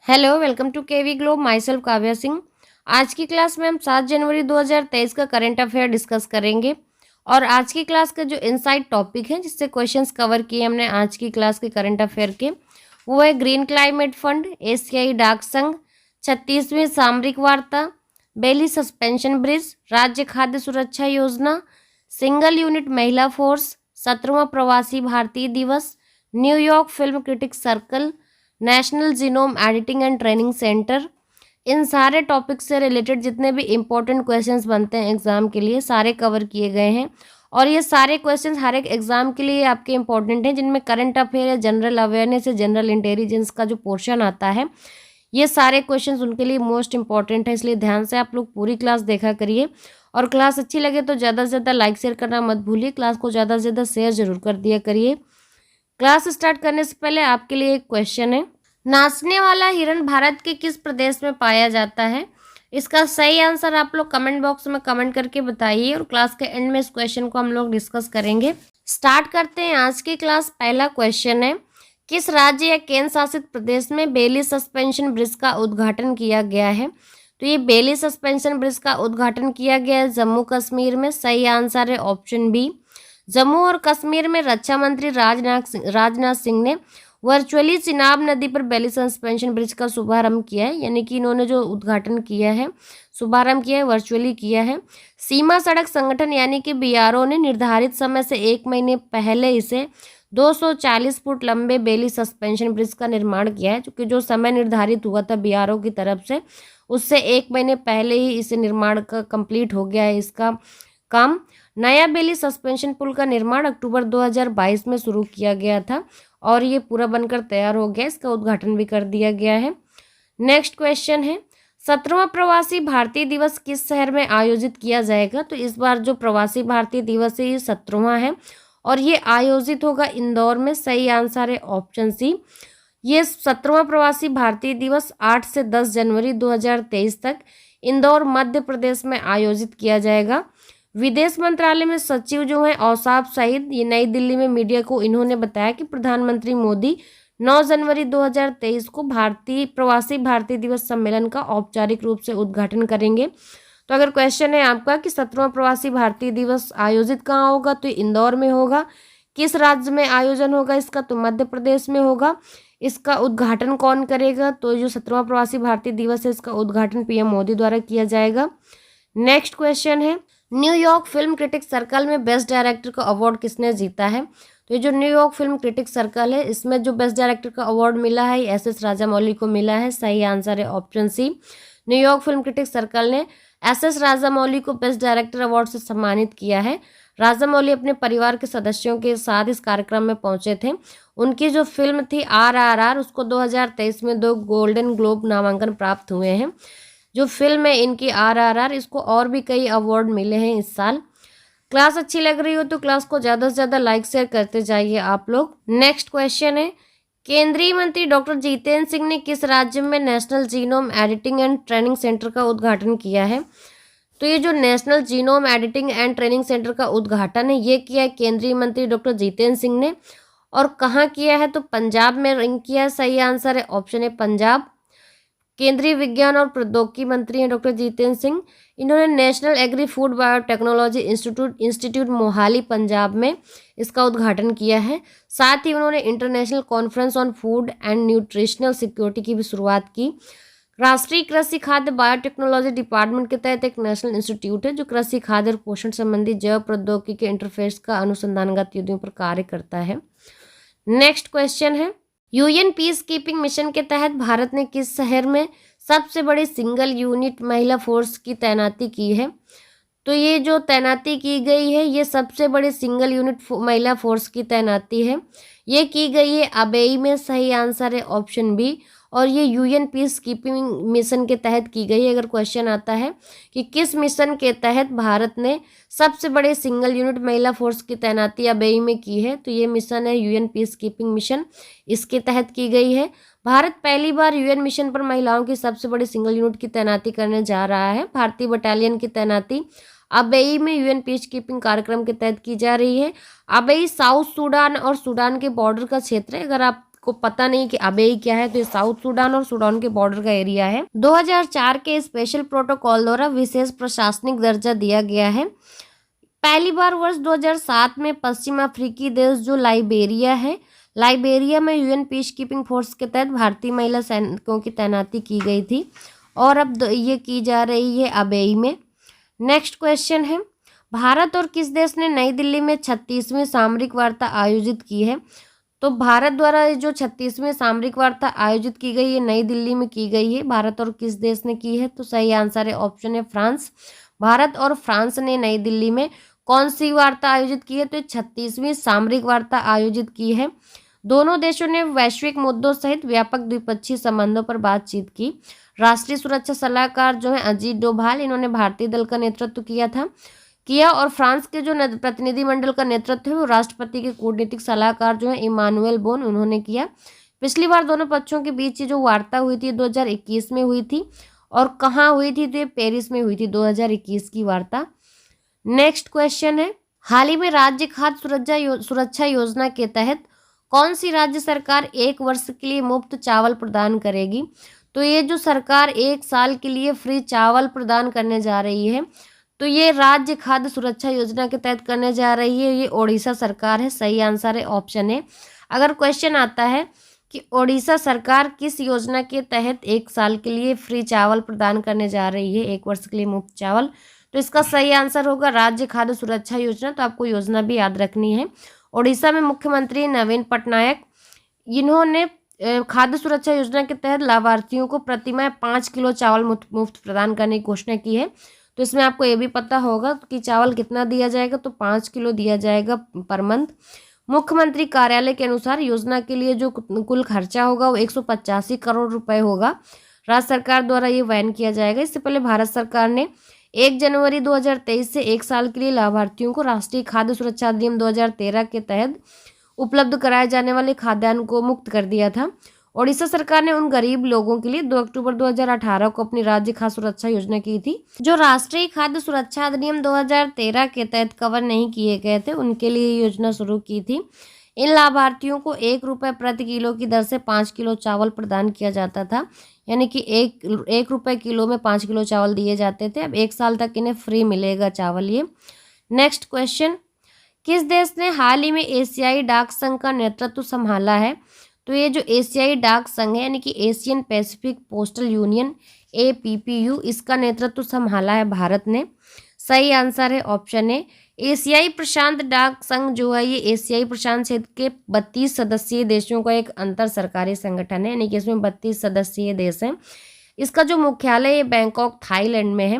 Hello, welcome to KV Globe. Myself Kavya Singh. आज की class में हम 7 जनवरी 2023 का करंट अफेयर डिस्कस करेंगे। और आज की क्लास का जो इनसाइड टॉपिक है जिससे क्वेश्चंस कवर किए हमने आज की क्लास के करंट अफेयर के, वो है ग्रीन क्लाइमेट फंड, एशियाई डाक संघ, 36वीं सामरिक वार्ता, बेली सस्पेंशन ब्रिज, राज्य खाद्य सुरक्षा योजना, सिंगल यूनिट महिला फोर्स, 17वां Pravasi Bharatiya Divas, New York film critics circle, national genome editing and training centre. इन सारे टॉपिक से रिलेटेड जितने भी इम्पोर्टेंट क्वेश्चंस बनते हैं एग्जाम के लिए सारे कवर किए गए हैं। और ये सारे क्वेश्चंस हर एक एग्जाम के लिए आपके इम्पोर्टेंट हैं, जिनमें करंट अफेयर है, जनरल अवेयरनेस है, जनरल इंटेलिजेंस का जो पोर्शन आता है, ये सारे क्वेश्चंस उनके लिए मोस्ट इंपॉर्टेंट है। इसलिए ध्यान से आप लोग पूरी क्लास देखा करिए। और क्लास अच्छी लगे तो ज़्यादा से ज़्यादा लाइक शेयर करना मत भूलिए। क्लास को ज़्यादा से ज़्यादा शेयर जरूर कर दिया करिए। क्लास स्टार्ट करने से पहले आपके लिए एक क्वेश्चन है, नाचने वाला हिरन भारत के किस प्रदेश में पाया जाता है? इसका सही आंसर आप लोग कमेंट बॉक्स में कमेंट करके बताइए और क्लास के एंड में इस क्वेश्चन को हम लोग डिस्कस करेंगे। स्टार्ट करते हैं आज की क्लास। पहला क्वेश्चन है, किस राज्य या केंद्र शासित प्रदेश में बेली सस्पेंशन ब्रिज का उद्घाटन किया गया है? तो ये बेली सस्पेंशन ब्रिज का उद्घाटन किया गया है जम्मू कश्मीर में। सही आंसर है ऑप्शन बी। जम्मू और कश्मीर में रक्षा मंत्री राजनाथ सिंह ने वर्चुअली चिनाब नदी पर बेली सस्पेंशन ब्रिज का शुभारंभ किया है। यानी कि इन्होंने जो उद्घाटन किया है, शुभारंभ किया है, वर्चुअली किया है। सीमा सड़क संगठन यानी कि बीआरओ ने निर्धारित समय से 1 महीने पहले इसे 240 फुट लंबे बेली सस्पेंशन ब्रिज का निर्माण किया है, क्योंकि जो समय निर्धारित हुआ था बीआरओ की तरफ से, उससे 1 महीने पहले ही इसे निर्माण का कंप्लीट हो गया है इसका काम। नया बेली सस्पेंशन पुल का निर्माण अक्टूबर 2022 में शुरू किया गया था और ये पूरा बनकर तैयार हो गया। इसका उद्घाटन भी कर दिया गया है। नेक्स्ट क्वेश्चन है, 17वां प्रवासी भारतीय दिवस किस शहर में आयोजित किया जाएगा? तो इस बार जो प्रवासी भारतीय दिवस है ये 17वां है और ये आयोजित होगा इंदौर में। सही आंसर है ऑप्शन सी। ये 17वां प्रवासी भारतीय दिवस 8 से 10 जनवरी 2023 तक इंदौर मध्य प्रदेश में आयोजित किया जाएगा। विदेश मंत्रालय में सचिव जो है औसाफ सईद, ये नई दिल्ली में मीडिया को इन्होंने बताया कि प्रधानमंत्री मोदी 9 जनवरी 2023 को प्रवासी भारतीय दिवस सम्मेलन का औपचारिक रूप से उद्घाटन करेंगे। तो अगर क्वेश्चन है आपका कि 17वां प्रवासी भारतीय दिवस आयोजित कहाँ होगा, तो इंदौर में होगा। किस राज्य में आयोजन होगा इसका? तो मध्य प्रदेश में होगा। इसका उद्घाटन कौन करेगा? तो जो 17वां प्रवासी भारतीय दिवस है इसका उद्घाटन पीएम मोदी द्वारा किया जाएगा। नेक्स्ट क्वेश्चन है, न्यूयॉर्क फिल्म क्रिटिक्स सर्कल में बेस्ट डायरेक्टर का अवार्ड किसने जीता है? तो ये जो न्यूयॉर्क फिल्म क्रिटिक्स सर्कल है इसमें जो बेस्ट डायरेक्टर का अवार्ड मिला है एस.एस. राजामौली को मिला है। सही आंसर है option C. New York film critics circle ने एस.एस. राजामौली को बेस्ट डायरेक्टर अवार्ड से सम्मानित किया है। राजामौली अपने परिवार के सदस्यों के साथ इस कार्यक्रम में पहुंचे थे। उनकी जो फिल्म थी RRR, उसको 2023 में 2 गोल्डन ग्लोब नामांकन प्राप्त हुए हैं। जो फिल्म है इनकी RRR, इसको और भी कई अवार्ड मिले हैं इस साल। क्लास अच्छी लग रही हो तो क्लास को ज़्यादा से ज़्यादा लाइक शेयर करते जाइए आप लोग। नेक्स्ट क्वेश्चन है, केंद्रीय मंत्री डॉक्टर जितेंद्र सिंह ने किस राज्य में national genome editing and training centre का उद्घाटन किया है? तो ये जो national genome editing and training centre का उद्घाटन है ये किया है केंद्रीय मंत्री डॉक्टर जितेंद्र सिंह ने। और कहाँ किया है? तो पंजाब में रैंक किया है। सही आंसर है ऑप्शन है पंजाब। केंद्रीय विज्ञान और प्रौद्योगिकी मंत्री हैं डॉक्टर जितेंद्र सिंह। इन्होंने national agri food biotechnology institute Mohali Punjab में इसका उद्घाटन किया है। साथ ही उन्होंने international conference on food and nutritional security की भी शुरुआत की। राष्ट्रीय कृषि खाद्य बायोटेक्नोलॉजी डिपार्टमेंट के तहत एक नेशनल इंस्टीट्यूट है जो कृषि खाद्य और पोषण संबंधी जैव प्रौद्योगिकी के इंटरफेस का अनुसंधान गतिविधियों पर कार्य करता है। नेक्स्ट क्वेश्चन है, यूएन पीस कीपिंग मिशन के तहत भारत ने किस शहर में सबसे बड़ी सिंगल यूनिट महिला फोर्स की तैनाती की है? तो ये जो तैनाती की गई है ये सबसे बड़ी सिंगल यूनिट महिला फोर्स की तैनाती है, ये की गई है अबेई में। सही आंसर है ऑप्शन बी। और ये यूएन पीस कीपिंग मिशन के तहत की गई है। अगर क्वेश्चन आता है कि किस मिशन के तहत भारत ने सबसे बड़े सिंगल यूनिट महिला फोर्स की तैनाती अबेई में की है, तो ये मिशन है यूएन पीस कीपिंग मिशन, इसके तहत की गई है। भारत पहली बार यूएन मिशन पर महिलाओं की सबसे बड़ी सिंगल यूनिट की तैनाती करने जा रहा है। भारतीय बटालियन की तैनाती अबेई में यूएन पीस कीपिंग कार्यक्रम के तहत की जा रही है। अबेई साउथ सूडान और सूडान के बॉर्डर का क्षेत्र है। अगर आप को पता नहीं कि अबेई क्या है, तो ये साउथ सूडान और सूडान के बॉर्डर का एरिया है। 2004 के स्पेशल प्रोटोकॉल द्वारा विशेष प्रशासनिक दर्जा दिया गया है। पहली बार वर्ष 2007 में पश्चिम अफ्रीकी देश जो लाइबेरिया है, लाइबेरिया में यूएन पीस कीपिंग फोर्स के तहत भारतीय महिला सैनिकों की तैनाती की गई थी और अब ये की जा रही है अबेई में। नेक्स्ट क्वेश्चन है, भारत और किस देश ने नई दिल्ली में 36वीं सामरिक वार्ता आयोजित की है? तो भारत द्वारा जो 36वीं सामरिक वार्ता आयोजित की गई है नई दिल्ली में की गई है। भारत और किस देश ने की है? तो सही आंसर है ऑप्शन है फ्रांस। भारत और फ्रांस ने नई दिल्ली में कौन सी वार्ता आयोजित की है? तो 36वीं सामरिक वार्ता आयोजित की है। दोनों देशों ने वैश्विक मुद्दों सहित व्यापक द्विपक्षीय संबंधों पर बातचीत की। राष्ट्रीय सुरक्षा सलाहकार जो है अजीत डोभाल, इन्होंने भारतीय दल का नेतृत्व किया और फ्रांस के जो प्रतिनिधिमंडल का नेतृत्व है वो राष्ट्रपति के कूटनीतिक सलाहकार जो है इमानुएल बोन, उन्होंने किया। पिछली बार दोनों पक्षों के बीच जो वार्ता हुई थी 2021 में हुई थी और कहाँ हुई थी? तो ये पेरिस में हुई थी 2021 की वार्ता। नेक्स्ट क्वेश्चन है, हाल ही में राज्य खाद्य सुरक्षा योजना के तहत कौन सी राज्य सरकार 1 वर्ष के लिए मुफ्त चावल प्रदान करेगी? तो ये जो सरकार 1 साल के लिए फ्री चावल प्रदान करने जा रही है, तो ये राज्य खाद्य सुरक्षा योजना के तहत करने जा रही है, ये ओडिशा सरकार है। सही आंसर है ऑप्शन ए। अगर क्वेश्चन आता है कि ओडिशा सरकार किस योजना के तहत 1 साल के लिए फ्री चावल प्रदान करने जा रही है, 1 वर्ष के लिए मुफ्त चावल, तो इसका सही आंसर होगा राज्य खाद्य सुरक्षा योजना। तो आपको योजना भी याद रखनी है। ओडिशा में मुख्यमंत्री नवीन पटनायक, इन्होंने खाद्य सुरक्षा योजना के तहत लाभार्थियों को प्रतिमाह 5 किलो चावल मुफ्त प्रदान करने की घोषणा की है। तो इसमें आपको ये भी पता होगा कि चावल कितना दिया जाएगा, तो 5 किलो दिया जाएगा पर मंथ। मुख्यमंत्री कार्यालय के अनुसार योजना के लिए जो कुल खर्चा होगा वो 185 करोड़ रुपए होगा। राज्य सरकार द्वारा ये वहन किया जाएगा। इससे पहले भारत सरकार ने 1 जनवरी 2023 से 1 साल के लिए लाभार्थियों को राष्ट्रीय खाद्य सुरक्षा अधिनियम 2013 के तहत उपलब्ध कराए जाने वाले खाद्यान्न को मुक्त कर दिया था। ओडिशा सरकार ने उन गरीब लोगों के लिए 2 अक्टूबर 2018 को अपनी राज्य खाद्य सुरक्षा योजना की थी जो राष्ट्रीय खाद्य सुरक्षा अधिनियम 2013 के तहत कवर नहीं किए गए थे, उनके लिए योजना शुरू की थी। इन लाभार्थियों को 1 रुपये प्रति किलो की दर से 5 किलो चावल प्रदान किया जाता था, यानी कि 1 रुपये किलो में 5 किलो चावल दिए जाते थे। अब 1 साल तक इन्हें फ्री मिलेगा चावल ये। नेक्स्ट क्वेश्चन, किस देश ने हाल ही में एशियाई डाक संघ का नेतृत्व संभाला है? तो ये जो एशियाई डाक संघ है यानी कि Asian Pacific postal union APPU, इसका नेतृत्व संभाला है भारत ने। सही आंसर है ऑप्शन ए। एशियाई प्रशांत डाक संघ जो है ये एशियाई प्रशांत क्षेत्र के 32 सदस्यीय देशों का एक अंतर सरकारी संगठन है, यानी कि इसमें 32 सदस्यीय देश हैं। इसका जो मुख्यालय है बैंकॉक थाईलैंड में है।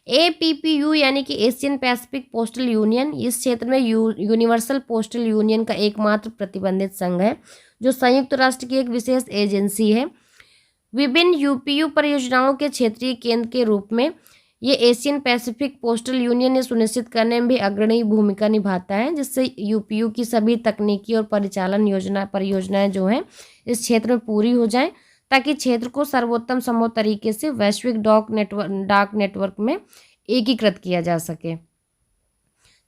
APPU यानी कि एशियन पैसिफिक पोस्टल यूनियन इस क्षेत्र में यूनिवर्सल पोस्टल यूनियन का एकमात्र प्रतिबंधित संघ है जो संयुक्त राष्ट्र की एक विशेष एजेंसी है। विभिन्न UPU परियोजनाओं के क्षेत्रीय केंद्र के रूप में ये एशियन पैसिफिक पोस्टल यूनियन ये सुनिश्चित करने में भी अग्रणी भूमिका निभाता है, जिससे UPU की सभी तकनीकी और परिचालन परियोजनाएं जो हैं इस क्षेत्र में पूरी हो जाएं, ताकि क्षेत्र को सर्वोत्तम संभव तरीके से वैश्विक डाक नेटवर्क में एकीकृत किया जा सके।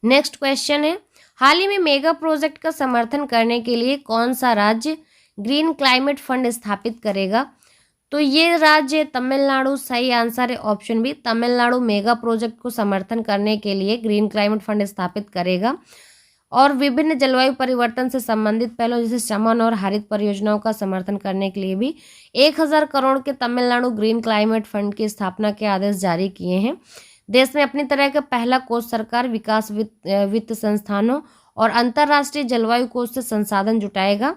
नेक्स्ट क्वेश्चन है, हाल ही में मेगा प्रोजेक्ट का समर्थन करने के लिए कौन सा राज्य ग्रीन क्लाइमेट फंड स्थापित करेगा? तो ये राज्य तमिलनाडु। सही आंसर है option B. Tamil Nadu mega project को समर्थन करने के लिए ग्रीन क्लाइमेट फंड स्थापित करेगा और विभिन्न जलवायु परिवर्तन से संबंधित पहलों जैसे शमन और हरित परियोजनाओं का समर्थन करने के लिए भी 1000 करोड़ के तमिलनाडु ग्रीन क्लाइमेट फंड की स्थापना के आदेश जारी किए हैं। देश में अपनी तरह का पहला कोष सरकार विकास वित्त संस्थानों और अंतर्राष्ट्रीय जलवायु कोष से संसाधन जुटाएगा।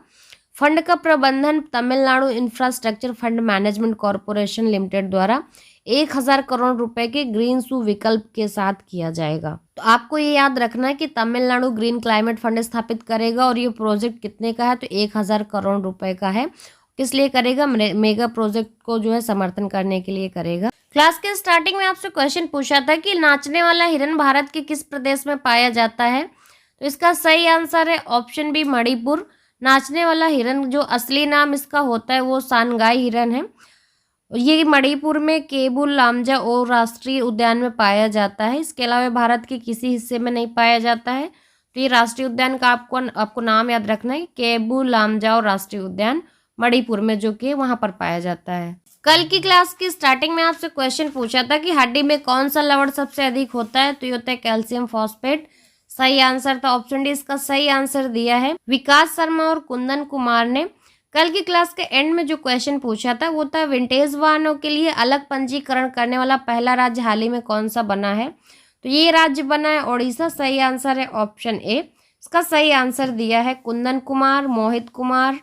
फंड का प्रबंधन Tamil Nadu infrastructure fund management corporation limited द्वारा 1000 करोड़ रुपए के ग्रीन सू विकल्प के साथ किया जाएगा। तो आपको ये याद रखना है कि तमिलनाडु ग्रीन क्लाइमेट फंड स्थापित करेगा और ये प्रोजेक्ट कितने का है? तो 1000 करोड़ रुपए का है। किस लिए करेगा? मेगा प्रोजेक्ट को जो है समर्थन करने के लिए करेगा। क्लास के स्टार्टिंग में आपसे क्वेश्चन पूछा था कि नाचने वाला हिरन भारत के किस प्रदेश में पाया जाता है? तो इसका सही आंसर है ऑप्शन बी, मणिपुर। नाचने वाला हिरन जो असली नाम इसका होता है वो सानगाई हिरन है। ये मणिपुर में केबुल लामजाओ राष्ट्रीय उद्यान में पाया जाता है। इसके अलावा भारत के किसी हिस्से में नहीं पाया जाता है। तो ये राष्ट्रीय उद्यान का आपको नाम याद रखना है, केबू लामजाओ राष्ट्रीय उद्यान, मणिपुर में, जो कि वहां पर पाया जाता है। कल की क्लास की स्टार्टिंग में आपसे क्वेश्चन पूछा था कि हड्डी में कौन सा लवण सबसे अधिक होता है, तो ये होता है कैल्शियम फॉस्फेट। सही आंसर था ऑप्शन डी, इसका सही आंसर दिया है विकास शर्मा और कुंदन कुमार ने। कल की क्लास के एंड में जो क्वेश्चन पूछा था वो था विंटेज वाहनों के लिए अलग पंजीकरण करने वाला पहला राज्य हाल ही में कौन सा बना है, तो ये राज्य बना है ओडिशा। सही आंसर है ऑप्शन ए, इसका सही आंसर दिया है कुंदन कुमार, मोहित कुमार,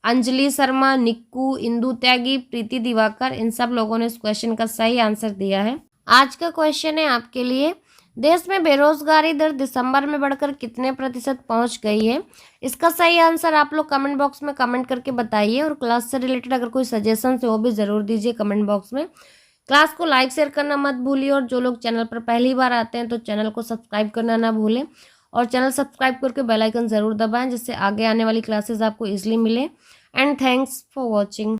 अंजलि शर्मा, निक्कू, इंदु त्यागी, प्रीति दिवाकर, इन सब लोगों ने इस क्वेश्चन का सही आंसर दिया है। आज का क्वेश्चन है आपके लिए, देश में बेरोजगारी दर दिसंबर में बढ़कर कितने प्रतिशत पहुंच गई है। इसका सही आंसर आप लोग कमेंट बॉक्स में कमेंट करके बताइए, और क्लास से रिलेटेड अगर कोई सजेशन है वो भी ज़रूर दीजिए कमेंट बॉक्स में। क्लास को लाइक शेयर करना मत भूलिए, और जो लोग चैनल पर पहली बार आते हैं तो चैनल को सब्सक्राइब करना ना भूलें, और चैनल सब्सक्राइब करके बेल आइकन ज़रूर दबाएं, जिससे आगे आने वाली क्लासेस आपको ईजिली मिले। And thanks for watching.